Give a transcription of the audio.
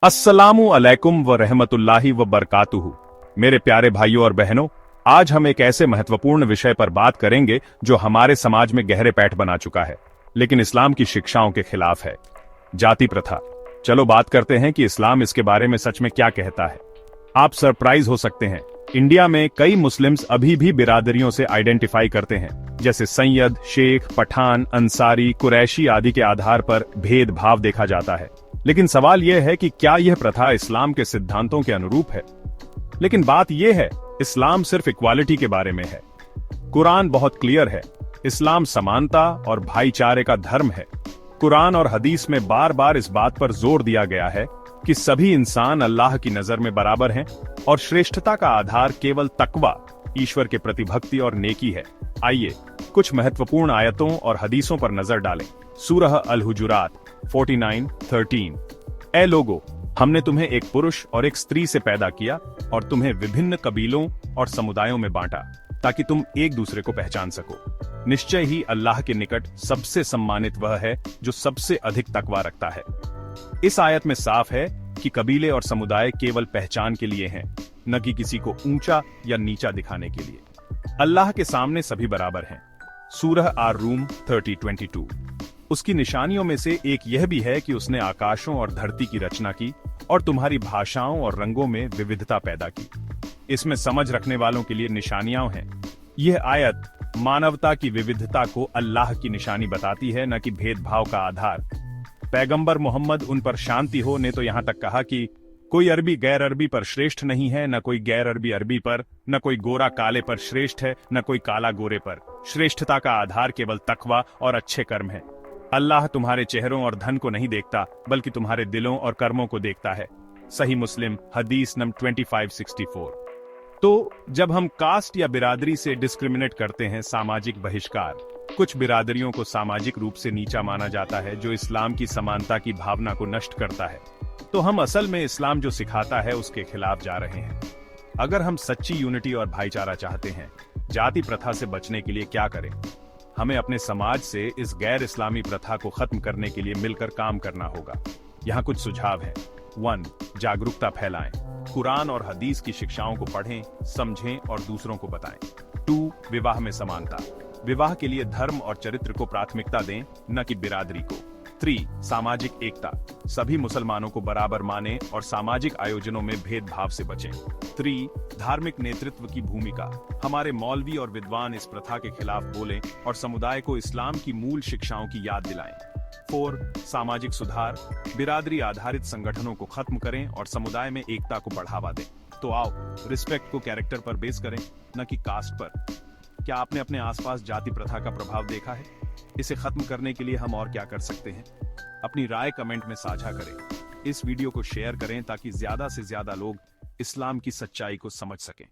अस्सलामु अलैकुम व रहमतुल्लाहि व बरकातुहू। मेरे प्यारे भाइयों और बहनों, आज हम एक ऐसे महत्वपूर्ण विषय पर बात करेंगे जो हमारे समाज में गहरे पैठ बना चुका है, लेकिन इस्लाम की शिक्षाओं के खिलाफ है। जाति प्रथा। चलो बात करते हैं कि इस्लाम इसके बारे में सच में क्या कहता है। आप सरप्राइज हो सकते हैं, इंडिया में कई मुस्लिम्स अभी भी बिरादरियों से आइडेंटिफाई करते हैं, जैसे सैयद, शेख, पठान, अंसारी, कुरैशी आदि के आधार पर भेदभाव देखा जाता है। लेकिन सवाल यह है कि क्या यह प्रथा इस्लाम के सिद्धांतों के अनुरूप है? लेकिन बात यह है, इस्लाम सिर्फ इक्वालिटी के बारे में है। कुरान बहुत क्लियर है, इस्लाम समानता और भाईचारे का धर्म है। कुरान और हदीस में बार बार इस बात पर जोर दिया गया है कि सभी इंसान अल्लाह की नजर में बराबर हैं और श्रेष्ठता का आधार केवल तकवा, ईश्वर के प्रति भक्ति और नेकी है। आइए कुछ महत्वपूर्ण आयतों और हदीसों पर नजर डालें। सूरह अल-हुजुरात 49:13। ए लोगो, हमने तुम्हें एक पुरुष और एक स्त्री से पैदा किया और तुम्हें विभिन्न कबीलों और समुदायों में बांटा ताकि तुम एक दूसरे को पहचान सको। निश्चय ही अल्लाह के निकट सबसे सम्मानित वह है जो सबसे अधिक तकवा रखता है। इस आयत में साफ है कि कबीले और समुदाय केवल पहचान के लिए हैं, न कि किसी को ऊंचा या नीचा दिखाने के लिए। अल्लाह के सामने सभी बराबर हैं। सूरह आर-रूम 30:22। उसकी निशानियों में से एक यह भी है कि उसने आकाशों और धरती की रचना की और तुम्हारी भाषाओं और रंगों में विविधता पैदा की। इसमें समझ रखने वालों के लिए निशानियां हैं। यह आयत मानवता की विविधता को अल्लाह की निशानी बताती है, न कि भेदभाव का आधार। पैगंबर मोहम्मद उन पर शांति हो ने तो यहाँ तक कहा कि कोई अरबी गैर अरबी पर श्रेष्ठ नहीं है, न कोई गैर अरबी अरबी पर, न कोई गोरा काले पर श्रेष्ठ है, न कोई काला गोरे पर। श्रेष्ठता का आधार केवल तकवा और अच्छे कर्म है। अल्लाह तुम्हारे चेहरों और धन को नहीं देखता, बल्कि तुम्हारे दिलों और कर्मों को देखता है। सही मुस्लिम हदीस नंबर 2564। तो जब हम कास्ट या बिरादरी से डिस्क्रिमिनेट करते हैं, सामाजिक बहिष्कार, कुछ बिरादरियों को सामाजिक रूप से नीचा माना जाता है, जो इस्लाम की समानता की भावना को नष्ट करता है, तो हम असल में इस्लाम जो सिखाता है उसके खिलाफ जा रहे हैं। अगर हम सच्ची यूनिटी और भाईचारा चाहते हैं, जाति प्रथा से बचने के लिए क्या करें? हमें अपने समाज से इस गैर इस्लामी प्रथा को खत्म करने के लिए मिलकर काम करना होगा। यहाँ कुछ सुझाव हैं। 1. जागरूकता फैलाएं। कुरान और हदीस की शिक्षाओं को पढ़ें, समझें और दूसरों को बताएं। 2. विवाह में समानता। विवाह के लिए धर्म और चरित्र को प्राथमिकता दें, न कि बिरादरी को। 3. सामाजिक एकता। सभी मुसलमानों को बराबर माने और सामाजिक आयोजनों में भेदभाव से बचें। 3. धार्मिक नेतृत्व की भूमिका। हमारे मौलवी और विद्वान इस प्रथा के खिलाफ बोलें और समुदाय को इस्लाम की मूल शिक्षाओं की याद दिलाएं। 4. सामाजिक सुधार। बिरादरी आधारित संगठनों को खत्म करें और समुदाय में एकता को बढ़ावा दें। तो आओ, रिस्पेक्ट को कैरेक्टर पर बेस करें, न कि कास्ट पर। क्या आपने अपने आसपास जाति प्रथा का प्रभाव देखा है? इसे खत्म करने के लिए हम और क्या कर सकते हैं? अपनी राय कमेंट में साझा करें। इस वीडियो को शेयर करें ताकि ज्यादा से ज्यादा लोग इस्लाम की सच्चाई को समझ सकें।